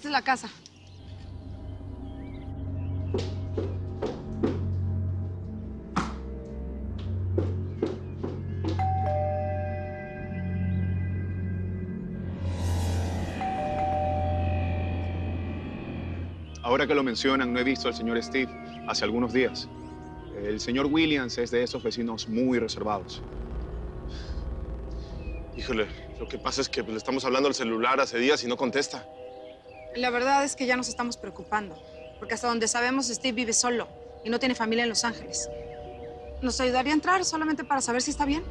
es la casa. Ahora que lo mencionan, no he visto al señor Steve hace algunos días. El señor Williams es de esos vecinos muy reservados. Híjole, lo que pasa es que le estamos hablando al celular hace días y no contesta. La verdad es que ya nos estamos preocupando, porque hasta donde sabemos Steve vive solo y no tiene familia en Los Ángeles. ¿Nos ayudaría a entrar solamente para saber si está bien?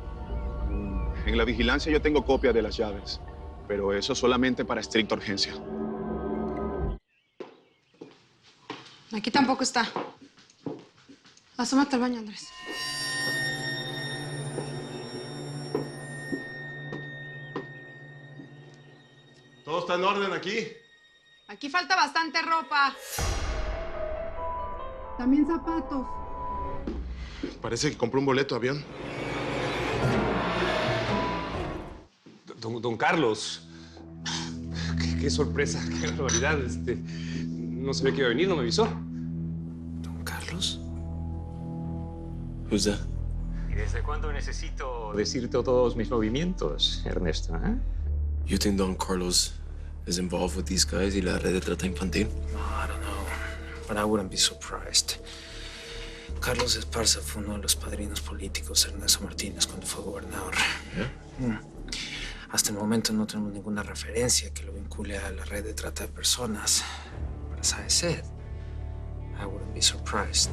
En la vigilancia yo tengo copia de las llaves, pero eso solamente para estricta urgencia. Aquí tampoco está. Asómate al baño, Andrés. ¿Todo está en orden aquí? Aquí falta bastante ropa. También zapatos. Parece que compró un boleto de avión. Don Carlos. Qué sorpresa, qué barbaridad. No sabía que iba a venir, no me avisó. ¿Don Carlos? Who's that? ¿Y desde cuándo necesito decirte todos mis movimientos, Ernesto? You think Don Carlos is involved with these guys y la red de trata infantil? I don't know, but I wouldn't be surprised. Carlos Esparza fue uno de los padrinos políticos de Ernesto Martínez cuando fue gobernador. Yeah? Hasta el momento no tenemos ninguna referencia que lo vincule a la red de trata de personas. But as I said, I wouldn't be surprised.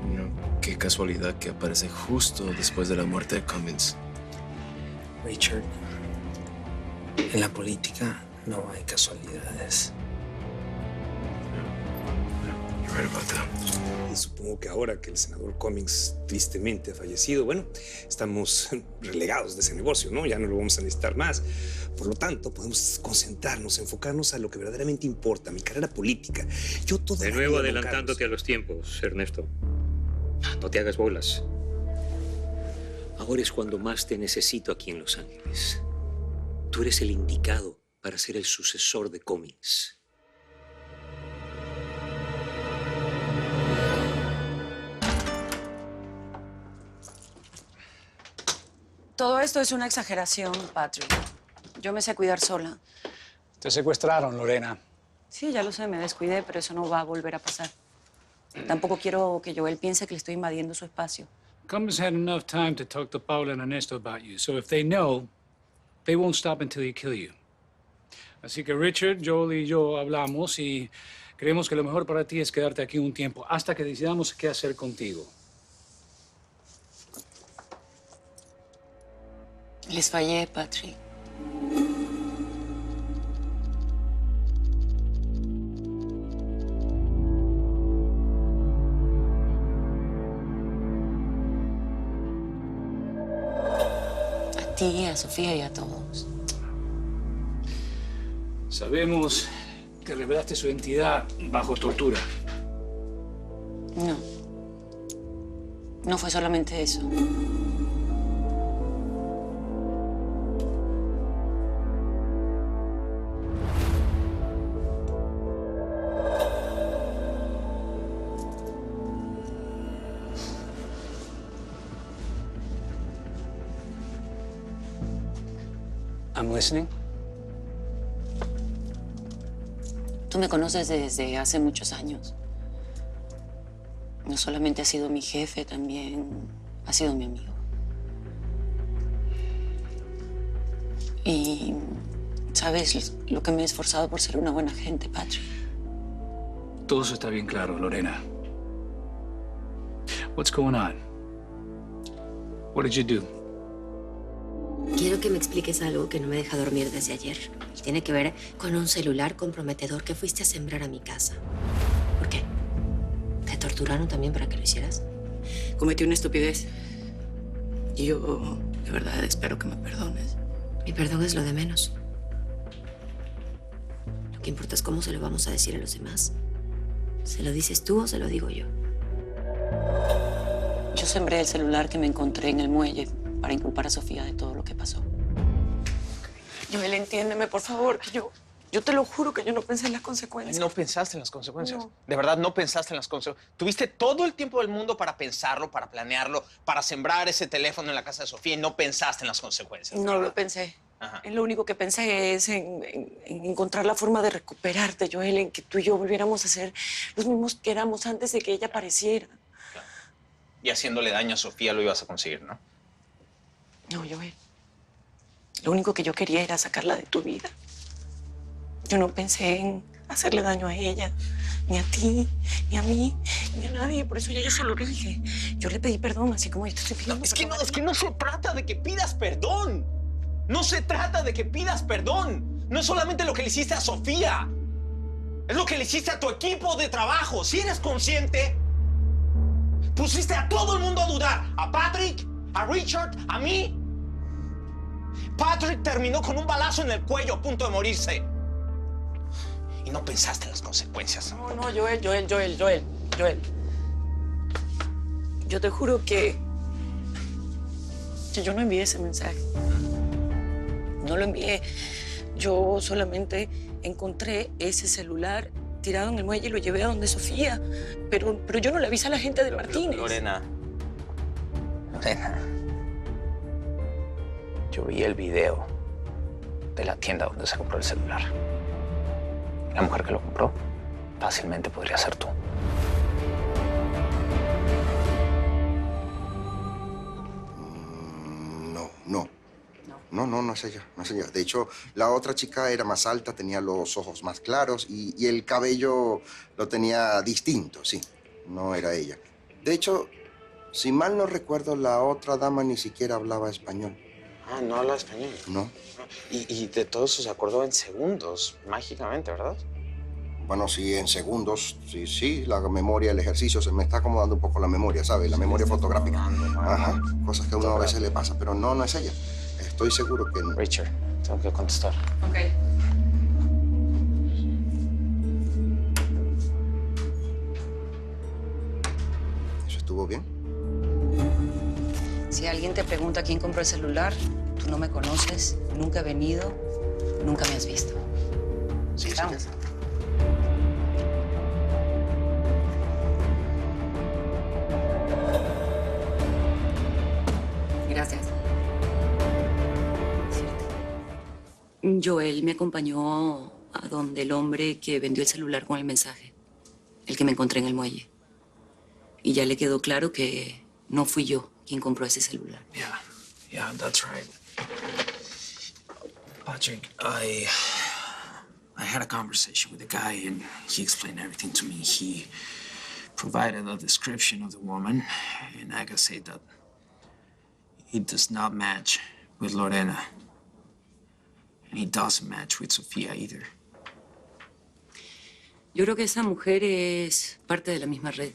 No, qué casualidad que aparece justo después de la muerte de Cummings. Richard, en la política no hay casualidades. You're right about that. Y supongo que ahora que el senador Cummings tristemente ha fallecido, bueno, estamos relegados de ese negocio, ¿no? Ya no lo vamos a necesitar más. Por lo tanto, podemos concentrarnos, enfocarnos a lo que verdaderamente importa, mi carrera política. Yo todavía... De nuevo adelantándote a los tiempos, Ernesto. No te hagas bolas. Ahora es cuando más te necesito aquí en Los Ángeles. Tú eres el indicado para ser el sucesor de Cummings. Todo esto es una exageración, Patrick. Yo me sé cuidar sola. Te secuestraron, Lorena. Sí, ya lo sé, me descuidé, pero eso no va a volver a pasar. Tampoco quiero que Joel piense que le estoy invadiendo su espacio. Cummings had enough time to talk to Paula and Ernesto about you, so if they know, they won't stop until they kill you. Así que Richard, Joel y yo hablamos y creemos que lo mejor para ti es quedarte aquí un tiempo hasta que decidamos qué hacer contigo. Les fallé, Patrick. A ti, a Sofía y a todos. Sabemos que revelaste su identidad bajo tortura. No. No fue solamente eso. I'm listening. Tú me conoces desde hace muchos años. No solamente has sido mi jefe, también has sido mi amigo. Y sabes lo que me he esforzado por ser una buena gente, Patrick. Todo eso está bien claro, Lorena. What's going on? What did you do? Quiero que me expliques algo que no me deja dormir desde ayer. Y tiene que ver con un celular comprometedor que fuiste a sembrar a mi casa. ¿Por qué? ¿Te torturaron también para que lo hicieras? Cometí una estupidez. Y yo, de verdad, espero que me perdones. Mi perdón es lo de menos. Lo que importa es cómo se lo vamos a decir a los demás. ¿Se lo dices tú o se lo digo yo? Yo sembré el celular que me encontré en el muelle para inculpar a Sofía de todo lo que pasó. Joel, entiéndeme, por favor, que yo te lo juro que yo no pensé en las consecuencias. No pensaste en las consecuencias. No. De verdad, no pensaste en las consecuencias. Tuviste todo el tiempo del mundo para pensarlo, para planearlo, para sembrar ese teléfono en la casa de Sofía y no pensaste en las consecuencias. No lo pensé. Ajá. Lo único que pensé es en encontrar la forma de recuperarte, Joel, en que tú y yo volviéramos a ser los mismos que éramos antes de que ella apareciera. Claro. Y haciéndole daño a Sofía lo ibas a conseguir, ¿no? No, Joel. Lo único que yo quería era sacarla de tu vida. Yo no pensé en hacerle daño a ella, ni a ti, ni a mí, ni a nadie. Por eso yo se lo dije. Yo le pedí perdón, así como yo te estoy pidiendo. No, es que no se trata de que pidas perdón. No se trata de que pidas perdón. No es solamente lo que le hiciste a Sofía. Es lo que le hiciste a tu equipo de trabajo. Si eres consciente, pusiste a todo el mundo a dudar. A Patrick, a Richard, a mí. Patrick terminó con un balazo en el cuello a punto de morirse. Y no pensaste en las consecuencias. No, Joel. Yo te juro que yo no envié ese mensaje. No lo envié. Yo solamente encontré ese celular tirado en el muelle y lo llevé a donde Sofía. Pero yo no le avisé a la gente de Martínez. Lorena. Yo vi el video de la tienda donde se compró el celular. La mujer que lo compró fácilmente podría ser tú. No es ella, no es ella. De hecho, la otra chica era más alta, tenía los ojos más claros y el cabello lo tenía distinto, sí. No era ella. De hecho, si mal no recuerdo, la otra dama ni siquiera hablaba español. Ah, no habla español. No. Y de todo eso se acordó en segundos, mágicamente, ¿verdad? Bueno, sí, en segundos. Sí, la memoria, el ejercicio, se me está acomodando un poco la memoria, ¿sabes? La memoria fotográfica. Ajá, cosas que a uno a veces le pasa, pero no es ella. Estoy seguro que no. Richard, tengo que contestar. Ok. ¿Eso estuvo bien? Si alguien te pregunta quién compró el celular, tú no me conoces, nunca he venido, nunca me has visto. Sí, ¿Estamos? sí. Gracias. Joel me acompañó a donde el hombre que vendió el celular con el mensaje, el que me encontré en el muelle. Y ya le quedó claro que no fui yo quien compró ese celular. Yeah, that's right. Patrick, I had a conversation with the guy and he explained everything to me. He provided a description of the woman and I gotta say that it does not match with Lorena. And it doesn't match with Sofía either. Yo creo que esa mujer es parte de la misma red.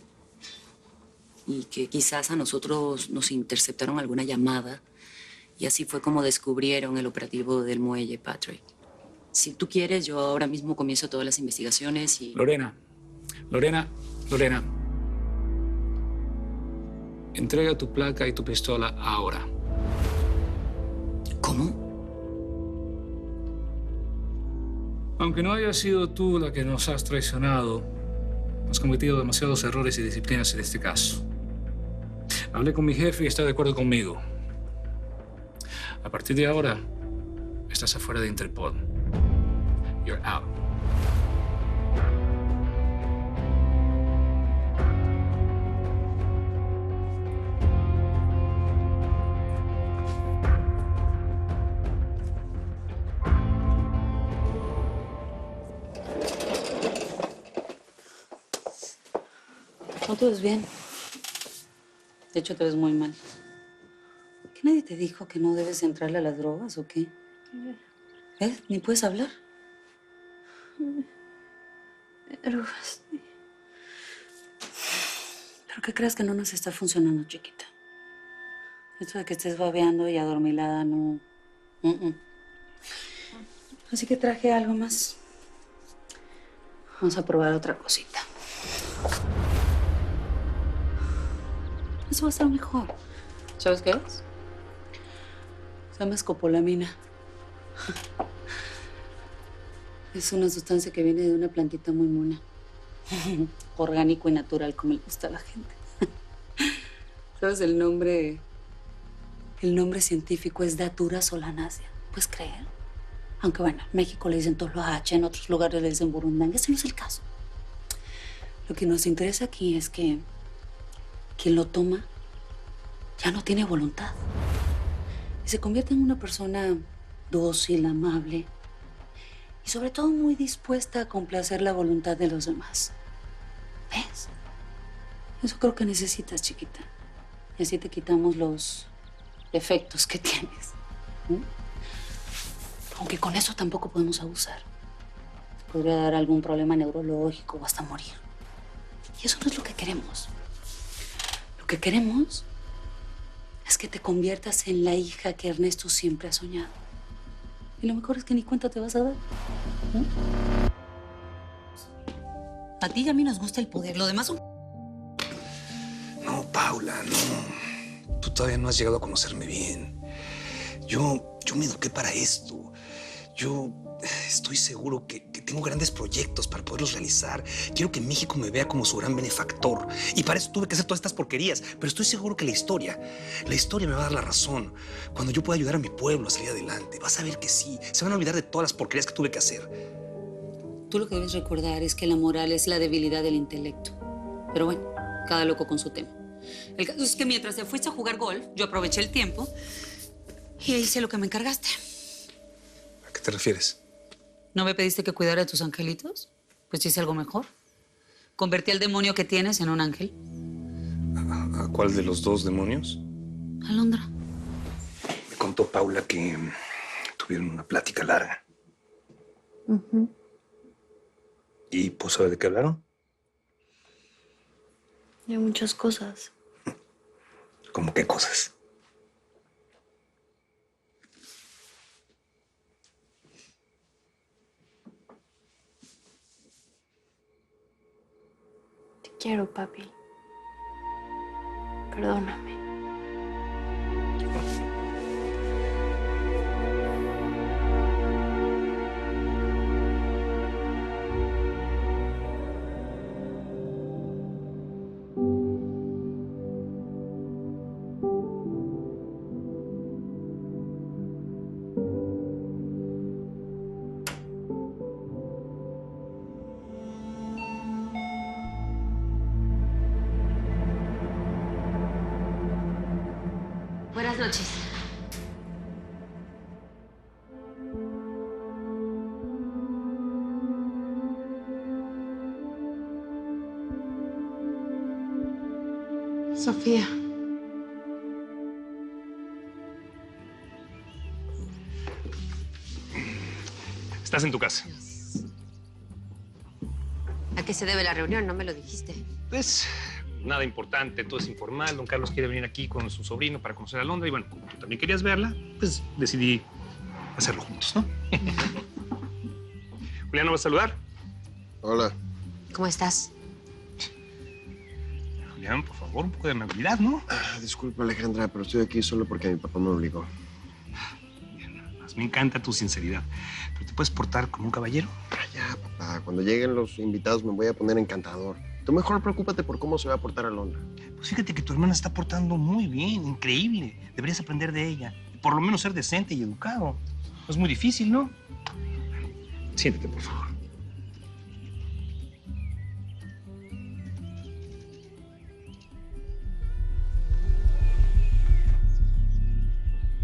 Y que quizás a nosotros nos interceptaron alguna llamada. Y así fue como descubrieron el operativo del muelle, Patrick. Si tú quieres, yo ahora mismo comienzo todas las investigaciones y... Lorena. Entrega tu placa y tu pistola ahora. ¿Cómo? Aunque no haya sido tú la que nos has traicionado, has cometido demasiados errores y disciplinas en este caso. Hablé con mi jefe y está de acuerdo conmigo. A partir de ahora, estás afuera de Interpol. You're out. No te ves bien. De hecho, te ves muy mal. ¿Qué nadie te dijo que no debes entrarle a las drogas o qué? ¿Ves? Ni puedes hablar. Drogas. ¿Pero qué crees que no nos está funcionando, chiquita? Esto de que estés babeando y adormilada, no... Así que traje algo más. Vamos a probar otra cosita. Eso va a estar mejor. ¿Sabes qué es? Se llama escopolamina. Es una sustancia que viene de una plantita muy mona. Orgánico y natural, como le gusta a la gente. ¿Sabes el nombre? El nombre científico es Datura solanaceae. ¿Puedes creer? Aunque bueno, en México le dicen toloache, en otros lugares le dicen burundanga. Ese no es el caso. Lo que nos interesa aquí es que quien lo toma ya no tiene voluntad. Y se convierte en una persona dócil, amable y sobre todo muy dispuesta a complacer la voluntad de los demás. ¿Ves? Eso creo que necesitas, chiquita. Y así te quitamos los defectos que tienes. Aunque con eso tampoco podemos abusar. Te podría dar algún problema neurológico o hasta morir. Y eso no es lo que queremos. Lo que queremos es que te conviertas en la hija que Ernesto siempre ha soñado. Y lo mejor es que ni cuenta te vas a dar. A ti y a mí nos gusta el poder. Lo demás son... No, Paula, no. Tú todavía no has llegado a conocerme bien. Yo me eduqué para esto. Yo estoy seguro que tengo grandes proyectos para poderlos realizar. Quiero que México me vea como su gran benefactor. Y para eso tuve que hacer todas estas porquerías. Pero estoy seguro que la historia me va a dar la razón. Cuando yo pueda ayudar a mi pueblo a salir adelante, vas a ver que sí. Se van a olvidar de todas las porquerías que tuve que hacer. Tú lo que debes recordar es que la moral es la debilidad del intelecto. Pero bueno, cada loco con su tema. El caso es que mientras te fuiste a jugar golf, yo aproveché el tiempo y hice lo que me encargaste. ¿A qué te refieres? ¿No me pediste que cuidara de tus angelitos? Pues hice algo mejor. Convertí al demonio que tienes en un ángel. ¿A cuál de los dos demonios? Alondra. Me contó Paula que tuvieron una plática larga. ¿Y pues sabe de qué hablaron? De muchas cosas. ¿Cómo qué cosas? Te quiero, papi. Perdóname. Buenas noches. Sofía. Estás en tu casa. ¿A qué se debe la reunión? No me lo dijiste. Pues nada importante, todo es informal. Don Carlos quiere venir aquí con su sobrino para conocer a Londra y bueno, como tú también querías verla, pues decidí hacerlo juntos, ¿no? Julián, ¿no vas a saludar? Hola. ¿Cómo estás? Julián, por favor, un poco de amabilidad, ¿no? Disculpa, Alejandra, pero estoy aquí solo porque mi papá me obligó. Me encanta tu sinceridad. ¿Pero te puedes portar como un caballero? Ya, papá. Cuando lleguen los invitados me voy a poner encantador. Tú mejor preocúpate por cómo se va a portar Alondra. Pues fíjate que tu hermana está portando muy bien, increíble. Deberías aprender de ella. Por lo menos ser decente y educado. No es muy difícil, ¿no? Siéntate, por favor.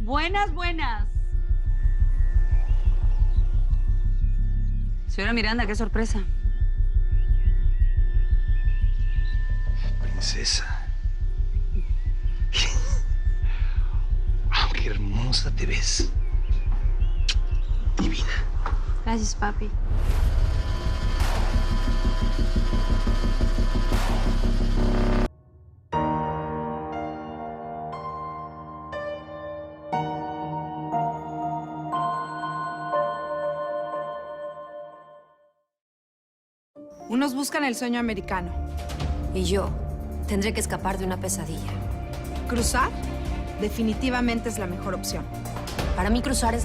Buenas, buenas. Señora Miranda, qué sorpresa. Princesa. ¡Wow, qué hermosa te ves! Divina. Gracias, papi. Unos buscan el sueño americano. Y yo tendré que escapar de una pesadilla. Cruzar definitivamente es la mejor opción. Para mí cruzar es